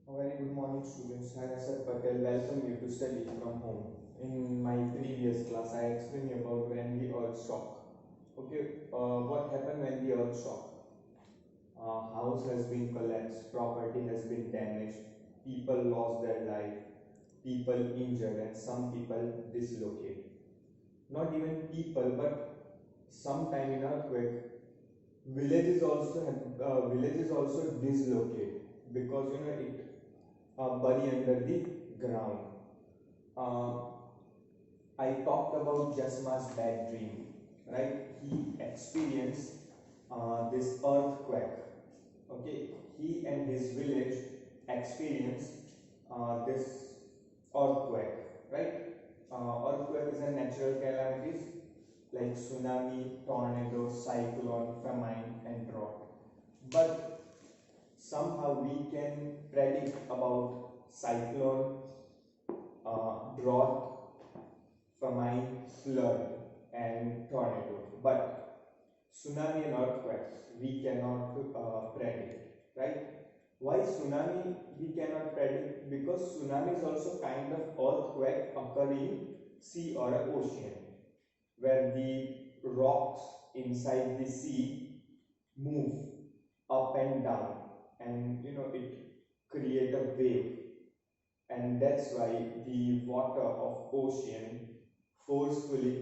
A very good morning, students. I am Sir Patel. Welcome you to study from home. In my previous class, I explained about when the earth shock. Okay, what happened when the earth shock? House has been collapsed, property has been damaged, people lost their life, people injured, and some people dislocated. Not even people, but sometime in earthquake, villages also dislocate because it bury under the ground. Uh, I talked about Jasma's bad dream, right? He experienced this earthquake. Okay, he and his village experienced this earthquake, right? Earthquake is a natural calamity like tsunami, tornado, cyclone, famine, and drought. But somehow we can predict about cyclone, drought, famine, flood, and tornado. But tsunami and earthquakes we cannot predict, right? Why tsunami we cannot predict? Because tsunami is also kind of earthquake occurring sea or a ocean, where the rocks inside the sea move up and down, and it create a wave, and that's why the water of ocean forcefully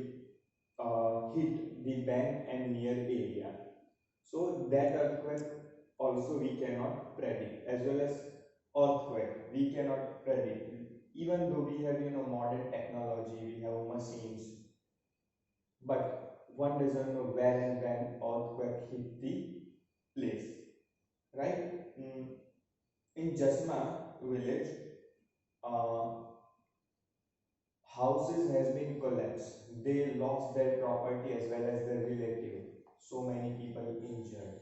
hit the bank and near area. So that earthquake also we cannot predict, as well as earthquake we cannot predict. Even though we have modern technology, we have machines, but one doesn't know where and when earthquake hit the place, right? In Jasma village, uh, houses has been collapsed. They lost their property as well as their relative. So many people injured.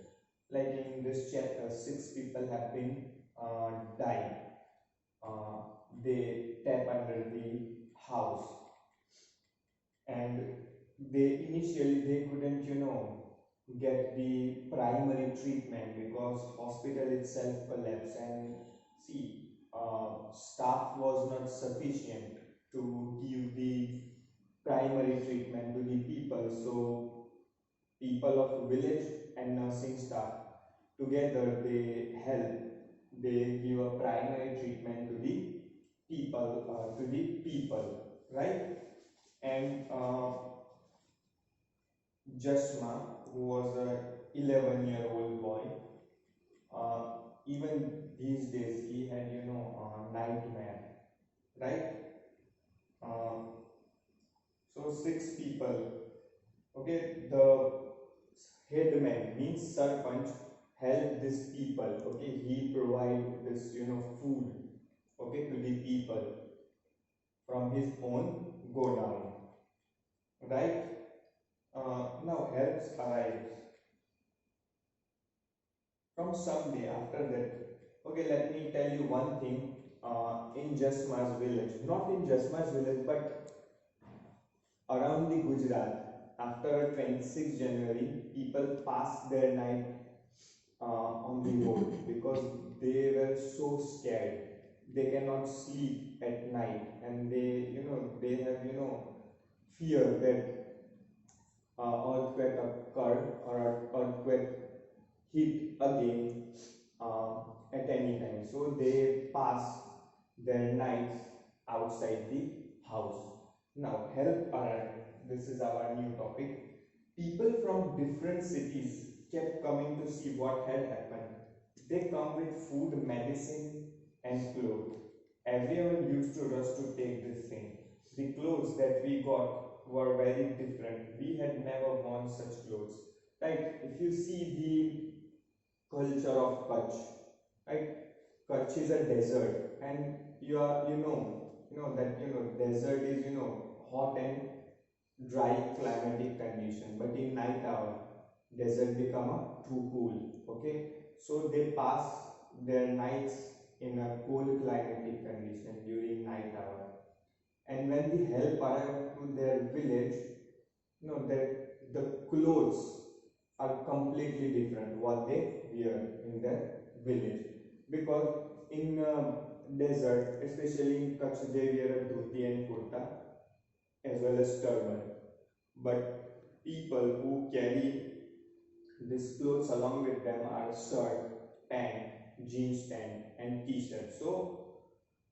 Like in this chapter, 6 people have been died. Uh, they tap under the house, and they couldn't get the primary treatment because hospital itself collapsed, and see, staff was not sufficient to give the primary treatment to the people. So people of village and nursing staff together, they give a primary treatment to the people, right? And Jasma, who was a 11-year-old boy, even these days he had nightmare, right? Uh, so 6 people. Okay, the headman means sarpanch help these people. Okay, he provide this food. Okay, to the people from his own go down, right? Now helps arrives from some day after that. Okay, let me tell you one thing. In Jasma's village, not in Jasma's village, but around the Gujarat, after 26 January, people pass their night on the road because they were so scared. They cannot sleep at night, and they have fear that earthquake occur or earthquake hit again at any time. So they pass their nights outside the house. Now, help arrive. This is our new topic. People from different cities kept coming to see what had happened. They come with food, medicine, and clothes. Everyone used to rush to take this thing. The clothes that we got were very different. We had never worn such clothes. Right? If you see culture of Kutch, right? Kutch is a desert, and desert is hot and dry climatic condition. But in night hour, desert become a too cool. Okay, so they pass their nights in a cool climatic condition during night hour. And when the help arrive to their village, that the clothes are completely different what they wear in their village. because in desert, especially in Kutch, they wear a dhoti and kurta as well as turban. But people who carry these clothes along with them are shirt, pant, jeans pant, and t-shirt. So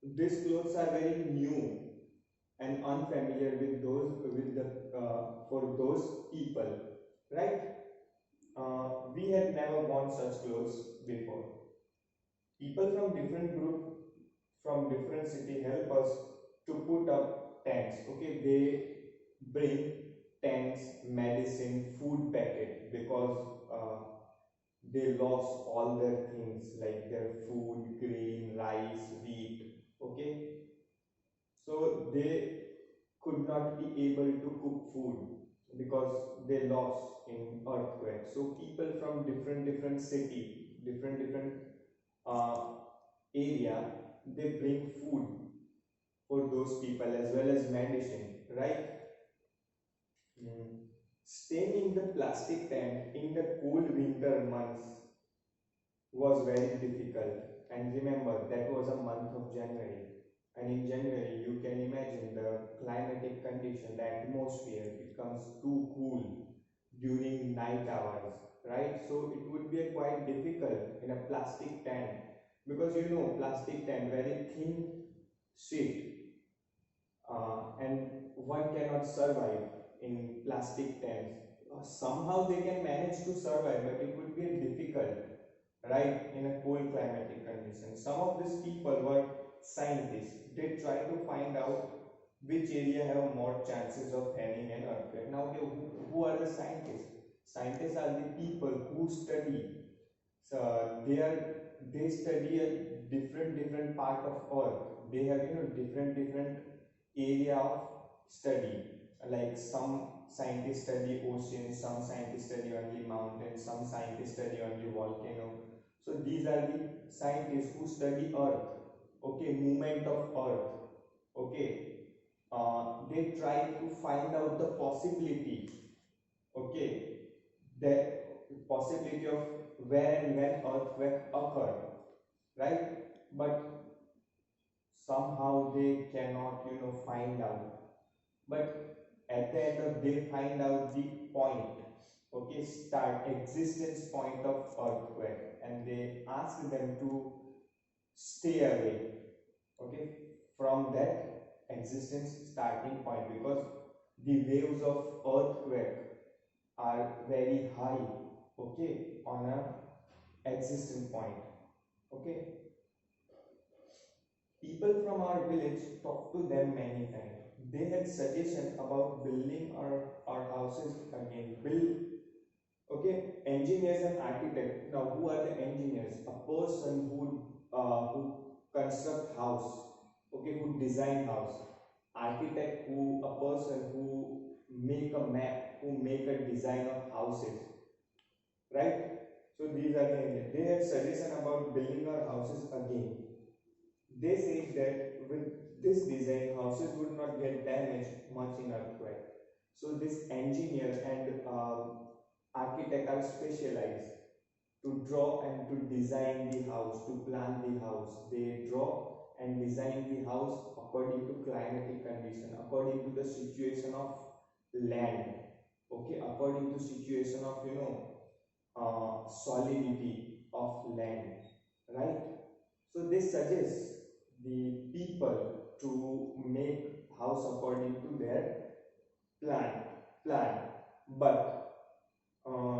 these clothes are very new and unfamiliar with the for those people, right? We had never worn such clothes before. People from different group, from different city help us to put up tents. Okay, they bring tents, medicine, food packet because they lost all their things like their food, grain, rice, wheat. Okay, so they could not be able to cook food because they lost in earthquake. So people from different city, different uh, area, they bring food for those people as well as medicine, right? Mm. Staying in the plastic tent in the cold winter months was very difficult. And remember, that was a month of January. And in January, you can imagine the climatic condition, the atmosphere becomes too cool during night hours, right? So it would be quite difficult in a plastic tent because you know, plastic tent, very thin sheet, and one cannot survive in plastic tents. Somehow they can manage to survive, but it would be difficult, right, in a cold climatic condition. Some of these people were scientists. They try to find out which area have more chances of having an earthquake. Now, okay, who are the scientists? Scientists are the people who study. So they study a different part of Earth. They have different area of study. Like some scientists study oceans, some scientists study only mountains, some scientists study only volcano. So these are the scientists who study Earth. Okay, movement of Earth. Okay, they try to find out the possibility. Okay, that possibility of where and when earthquake occur, right? But somehow they cannot find out. But at the end of they find out the point, okay, start existence point of earthquake, and they ask them to stay away, okay, from that existence starting point, because the waves of earthquake are very high, okay, on a existing point. Okay, people from our village talked to them many times. They had suggestion about building our houses again. Okay, engineers and architects. Now, who are the engineers? A person who construct house. Okay, who design house. Architect, who a person who make a map, who make a design of houses, right? So these are the engineers. They had suggestion about building our houses again. They say that with this design, houses would not get damaged much in earthquake. So this engineer and architect are specialized to draw and to design the house, to plan the house. They draw and design the house according to climatic condition, according to the situation of land. Okay, according to situation of solidity of land, right? So this suggests the people to make house according to their plan plan, but uh,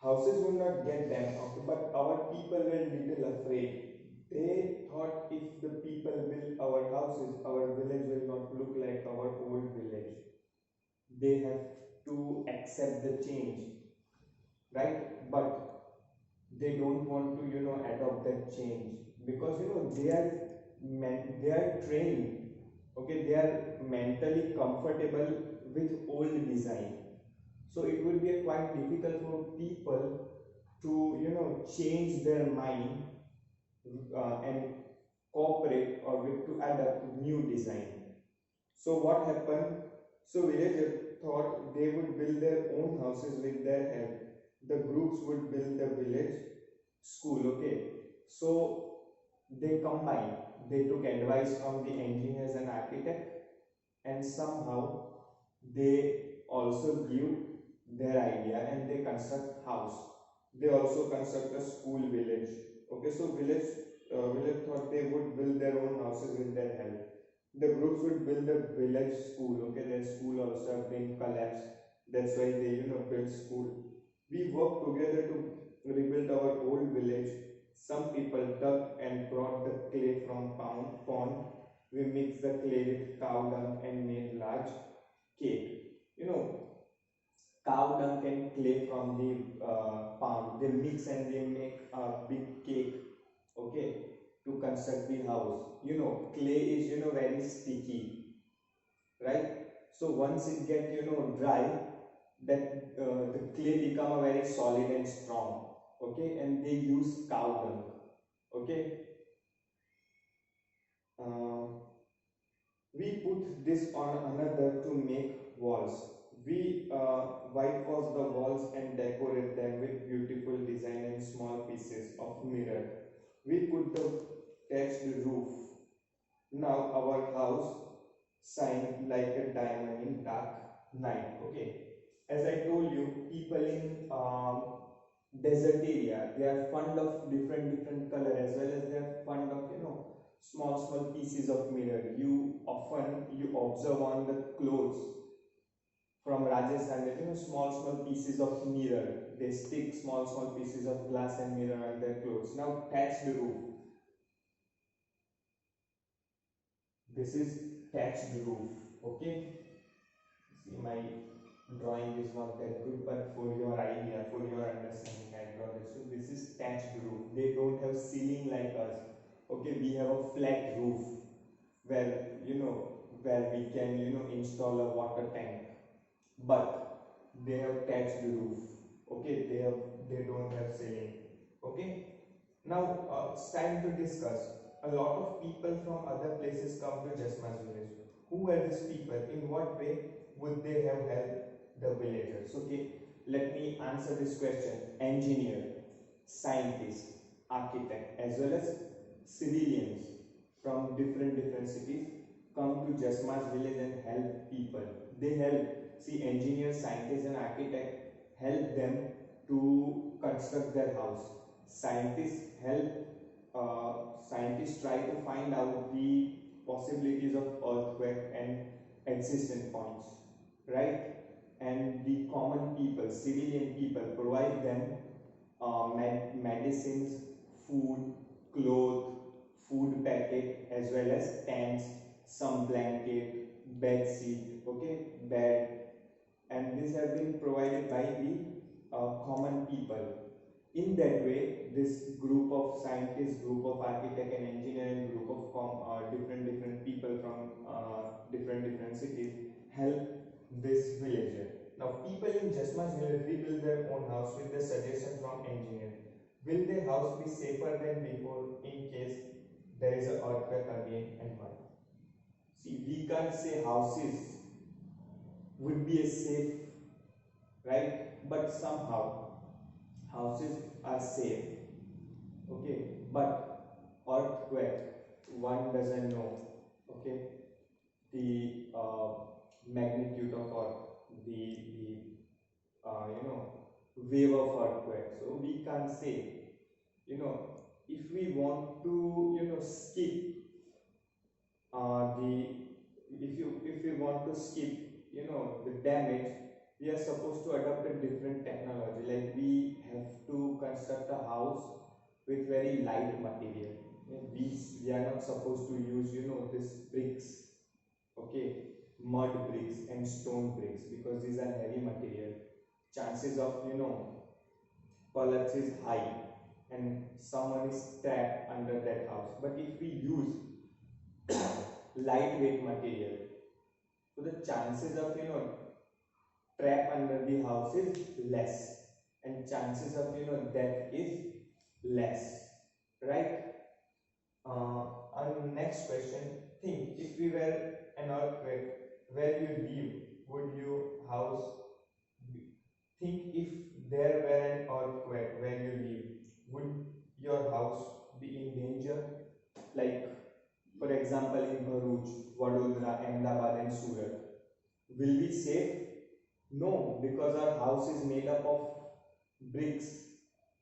houses would not get them. Okay, but our people were little afraid. They thought if the people build our houses, our village will not look like our old village. They have to accept the change, right? But they don't want to adopt that change because they are trained, okay, they are mentally comfortable with old design. So it will be quite difficult for people to change their mind and cooperate or to adapt new design. So what happened? So villagers thought they would build their own houses with their help. The groups would build the village school. Okay, so they combine, they took advice from the engineers and architect, and somehow they also give their idea and they construct house. They also construct a school village. Okay, so village thought they would build their own houses with their help. The groups would build a village school. Okay, their school also have been collapsed. That's why they built school. We worked together to rebuild our old village. Some people dug and brought the clay from pond. We mixed the clay with cow dung and made large cake. Cow dung and clay from the pound. They mix and they make a big cake. Okay, to construct the house. Clay is very sticky, right? So once it get dry, that the clay become a very solid and strong. Okay, and they use cow dung. Okay, uh, we put this on another to make walls. We whitewash the walls and decorate them with beautiful design and small pieces of mirror. We put the thatched roof. Now our house shine like a diamond in dark night. Okay, as I told you, people in desert area, they are fond of different color, as well as they are fond of small pieces of mirror. You observe on the clothes from Rajasthan that small pieces of mirror. They stick small pieces of glass and mirror on their clothes. Now thatched roof. This is thatched roof. Okay, see, my drawing is not that good, but for your idea, for your understanding, I draw this. So this is thatched roof. They don't have ceiling like us. Okay, we have a flat roof where where we can install a water tank, but they have thatched roof. Okay, they don't have ceiling. Okay, now it's time to discuss. A lot of people from other places come to Jasma's village. Who were these people? In what way would they have helped the villagers? Okay, let me answer this question. Engineer, scientist, architect, as well as civilians from different cities come to Jasma's village and help people. They help. See, engineers, scientists, and architect help them to construct their house. Scientists help. Scientists try to find out the possibilities of earthquake and existence points, right? And the common people, civilian people, provide them medicines, food, cloth, food packet, as well as tents, some blanket, bed sheet, okay, bed, and these have been provided by the common people. In that way, this group of scientists, group of architect and engineering, group of different people from different cities help this villager. Now, people in Jasma's village rebuild their own house with the suggestion from engineer. Will their house be safer than before in case there is an earthquake again and why? See, we can't say houses would be a safe, right? But somehow houses are safe. Okay, but earthquake, one doesn't know. Okay, the magnitude of the wave of earthquake. So we can't say. If we want to skip the if we want to skip the damage, we are supposed to adopt a different technology. Like, we have to construct a house with very light material. We are not supposed to use this bricks, okay, mud bricks and stone bricks, because these are heavy material. Chances of collapse is high and someone is trapped under that house. But if we use lightweight material, so the chances of trap under the house is less, and chances of death is less, right? On next question, think, if we were an earthquake, where you live, would your house be? Think, if there were an earthquake where you live, would your house be in danger? Like, for example, in Bharuch, Vadodara, Ahmedabad and Surat, will we safe? No, because our house is made up of bricks,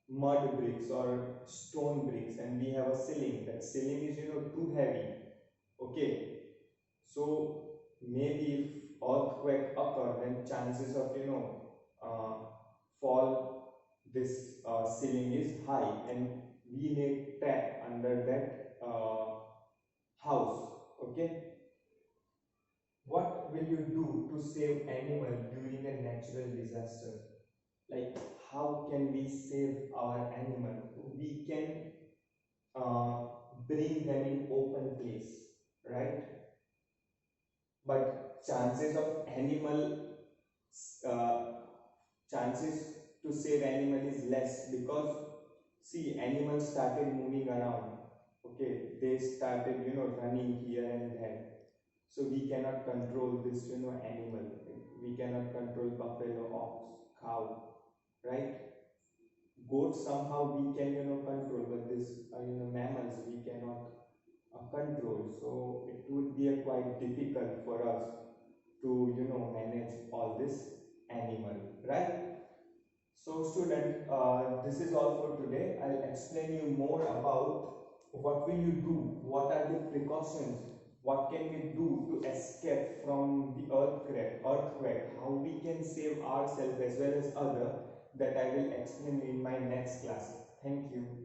mud bricks or stone bricks, and we have a ceiling. That ceiling is too heavy. Okay, so maybe if earthquake occur, then chances of uh, fall this ceiling is high, and we need tap under that house. Okay, what will you do to save animal during a natural disaster? Like, how can we save our animal? We can uh, bring them in open place, right? But uh, chances to save animal is less, because see, animals started moving around. Okay, they started running here and there. So we cannot control this animal. We cannot control buffalo, ox, cow, right? Goats somehow we can control, but this mammals we cannot control. So it would be quite difficult for us to manage all this animal, right? So student, this is all for today. I'll explain you more about what will you do, what are the precautions, what can we do to escape from the earthquake, how we can save ourselves as well as other, that I will explain in my next class. Thank you.